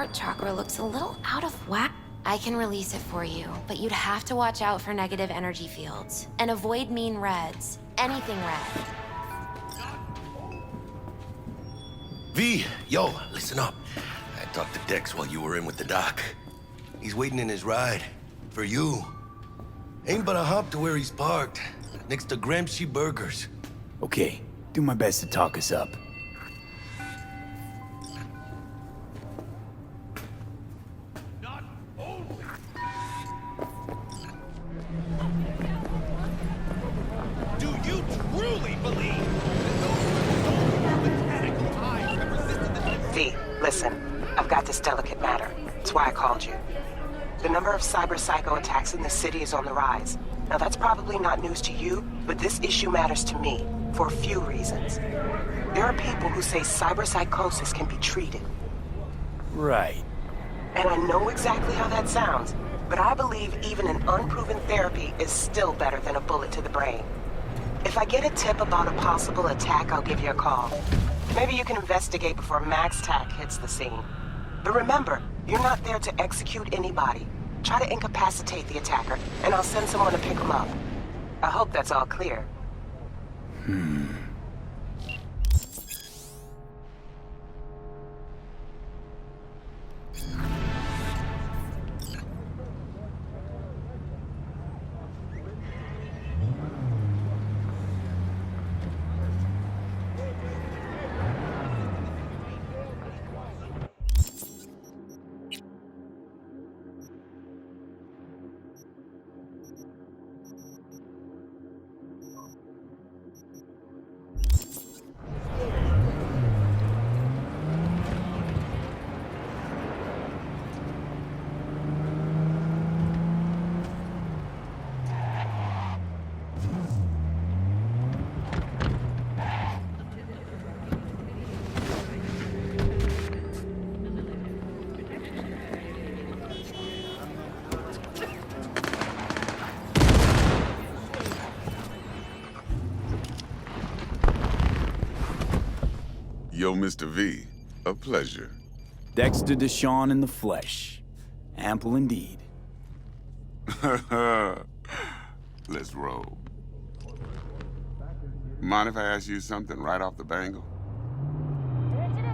throat chakra looks a little out of whack. I can release it for you, but you'd have to watch out for negative energy fields and avoid mean reds. Anything red. V, yo, listen up. I talked to Dex while you were in with the doc. He's waiting in his ride. For you. Ain't but a hop to where he's parked. Next to Gramsci Burgers. Okay, do my best to talk us up. Not only. Do you truly believe that those mechanical eyes have resisted the... V, listen. I've got this delicate matter. That's why I called you. The number of cyber-psycho attacks in the city is on the rise. Now that's probably not news to you, but this issue matters to me, for a few reasons. There are people who say cyberpsychosis can be treated. Right. And I know exactly how that sounds, but I believe even an unproven therapy is still better than a bullet to the brain. If I get a tip about a possible attack, I'll give you a call. Maybe you can investigate before Max Tack hits the scene. But remember, you're not there to execute anybody. Try to incapacitate the attacker, and I'll send someone to pick him up. I hope that's all clear. Yo, Mr. V, a pleasure. Dexter Deshawn in the flesh. Ample indeed. Let's roll. Mind if I ask you something right off the bangle?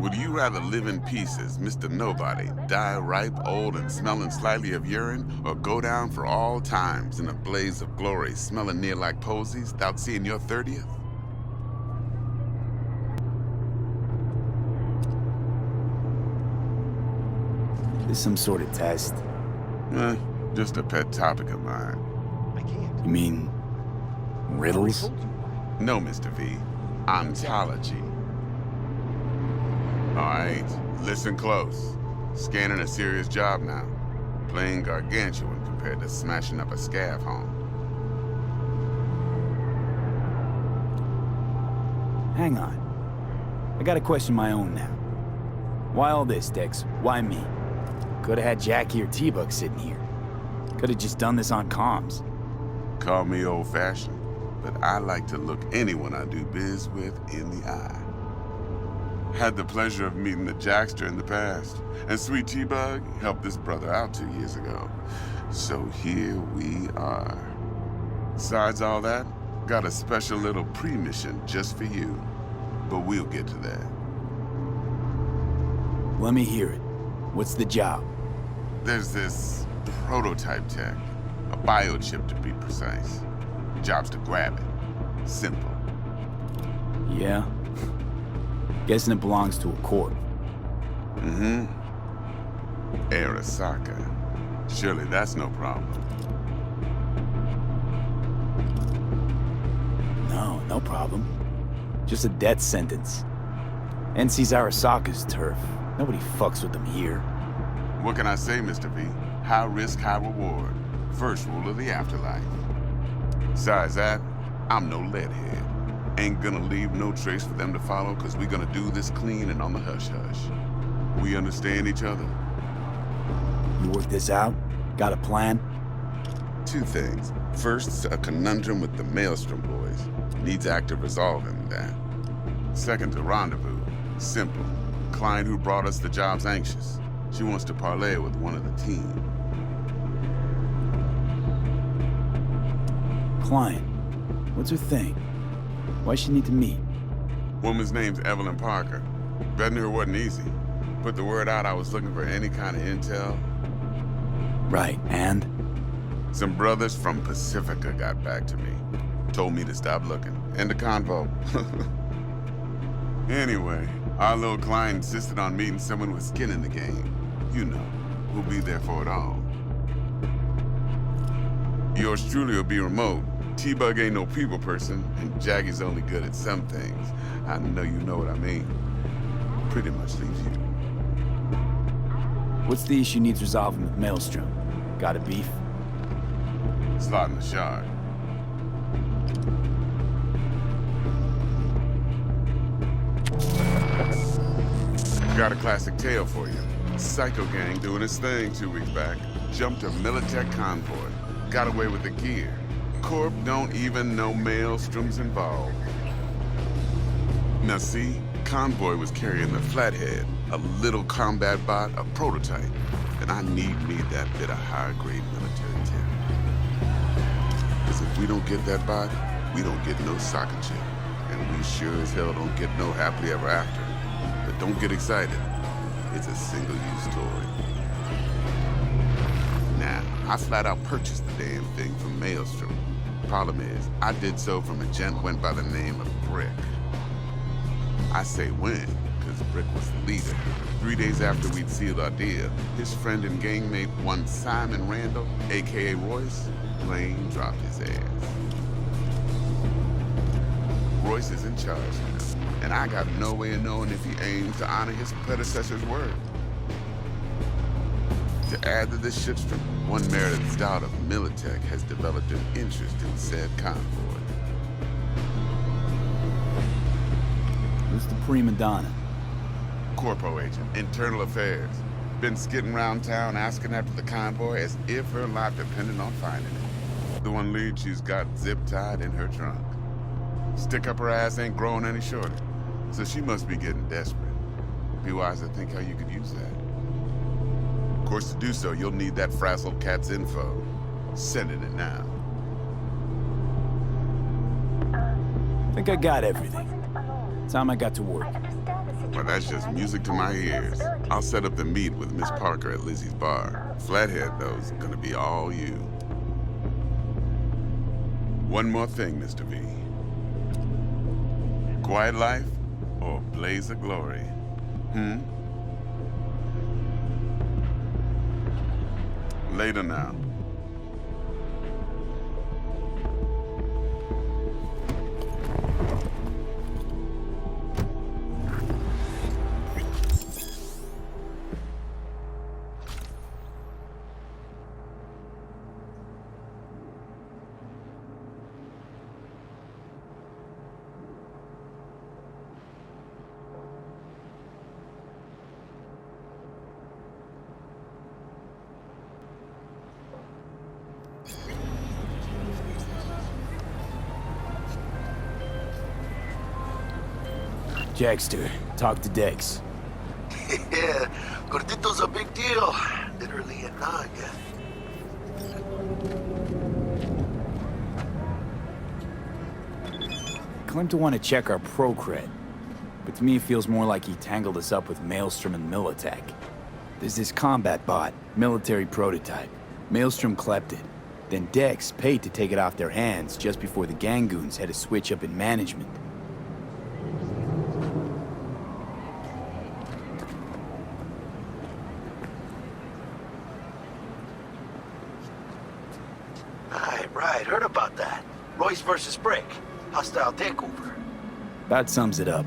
Would you rather live in pieces, Mr. Nobody, die ripe, old, and smelling slightly of urine, or go down for all times in a blaze of glory, smelling near like posies, without seeing your 30th? This some sort of test? Just a pet topic of mine. You mean... riddles? No, Mr. V. Ontology. All right, listen close. Scanning a serious job now. Playing gargantuan compared to smashing up a scav home. Hang on. I gotta question my own now. Why all this, Dex? Why me? Could've had Jackie or T-Bug sitting here. Could've just done this on comms. Call me old-fashioned, but I like to look anyone I do biz with in the eye. Had the pleasure of meeting the Jackster in the past, and Sweet T-Bug helped this brother out 2 years ago. So here we are. Besides all that, got a special little pre-mission just for you. But we'll get to that. Let me hear it. What's the job? There's this prototype tech, a biochip to be precise. Job's to grab it. Simple. Yeah? Guessing it belongs to a court. Mm-hmm. Arasaka. Surely that's no problem. No problem. Just a death sentence. NC's Arasaka's turf. Nobody fucks with them here. What can I say, Mr. V? High risk, high reward. First rule of the afterlife. Besides that, I'm no leadhead. Ain't gonna leave no trace for them to follow, cause we gonna do this clean and on the hush-hush. We understand each other? You work this out? Got a plan? Two things. First, a conundrum with the Maelstrom boys. Needs active resolving that. Second, a rendezvous. Simple. Client who brought us the job's anxious. She wants to parlay with one of the team. Client. What's her thing? Why she need to meet? Woman's name's Evelyn Parker. Betting her wasn't easy. Put the word out I was looking for any kind of intel. Right, and? Some brothers from Pacifica got back to me. Told me to stop looking. End of convo. Anyway, our little client insisted on meeting someone with skin in the game. You know, who'll be there for it all. Yours truly will be remote. T-Bug ain't no people person, and Jaggy's only good at some things. I know you know what I mean. Pretty much leaves you. What's the issue needs resolving with Maelstrom? Got a beef? Slotting the shard. Got a classic tale for you. Psycho gang doing its thing 2 weeks back. Jumped a Militech convoy. Got away with the gear. Corp don't even know Maelstrom's involved. Now see, convoy was carrying the Flathead, a little combat bot, a prototype. And I need me that bit of high-grade military tech. Because if we don't get that bot, we don't get no soccer chip. And we sure as hell don't get no happily ever after. But don't get excited. It's a single-use toy. Now, I flat out purchased the damn thing from Maelstrom. Problem is, I did so from a gent went by the name of Brick. I say when, because Brick was the leader. 3 days after we'd sealed our deal, his friend and gangmate, one Simon Randall, a.k.a. Royce, plain dropped his ass. Royce is in charge now, and I got no way of knowing if he aims to honor his predecessor's word. To add to this shitstorm, one merited stout of Militech has developed an interest in said convoy. Who's the prima donna? Corpo agent, internal affairs. Been skidding around town asking after the convoy as if her life depended on finding it. The one lead she's got zip-tied in her trunk. Stick up her ass ain't growing any shorter, so she must be getting desperate. Be wise to think how you could use that. Of course, to do so, you'll need that frazzled cat's info. Sending it now. I think I got everything. Time I got to work. Well, that's just music to my ears. I'll set up the meet with Miss Parker at Lizzie's bar. Flathead, though, is gonna be all you. One more thing, Mr. V. Quiet life or blaze of glory? Later now. Dexter, talk to Dex. Yeah, Gordito's a big deal. Literally a nog. Claimed to want to check our pro cred, but to me it feels more like he tangled us up with Maelstrom and Militech. There's this combat bot, military prototype. Maelstrom clept it. Then Dex paid to take it off their hands just before the Gangoons had a switch up in management. Right, heard about that. Royce versus Brick. Hostile takeover. About sums it up.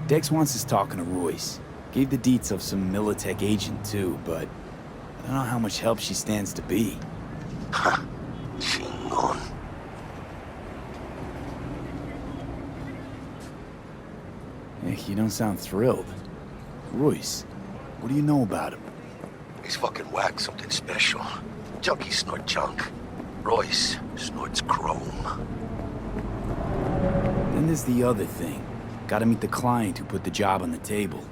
Dex wants us talking to Royce. Gave the deets of some Militech agent too, but I don't know how much help she stands to be. Ha. Chingon. Hey, you don't sound thrilled. Royce, what do you know about him? He's fucking whack, something special. Junkies snort junk. Royce snorts chrome. Then there's the other thing. Gotta meet the client who put the job on the table.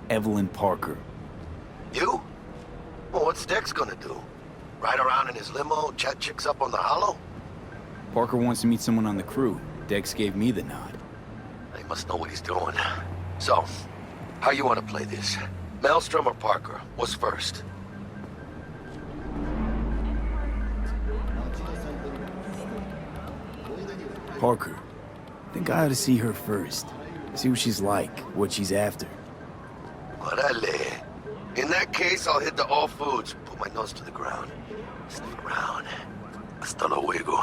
Evelyn Parker. You? what's Dex gonna do? Ride around in his limo, chat chicks up on the hollow? Parker wants to meet someone on the crew. Dex gave me the nod. He must know what he's doing. So, how you want to play this? Maelstrom or Parker? What's first? Parker. Think I ought to see her first. See what she's like, what she's after. Orale. In that case, I'll hit the all foods, put my nose to the ground. Sniff around. Hasta luego.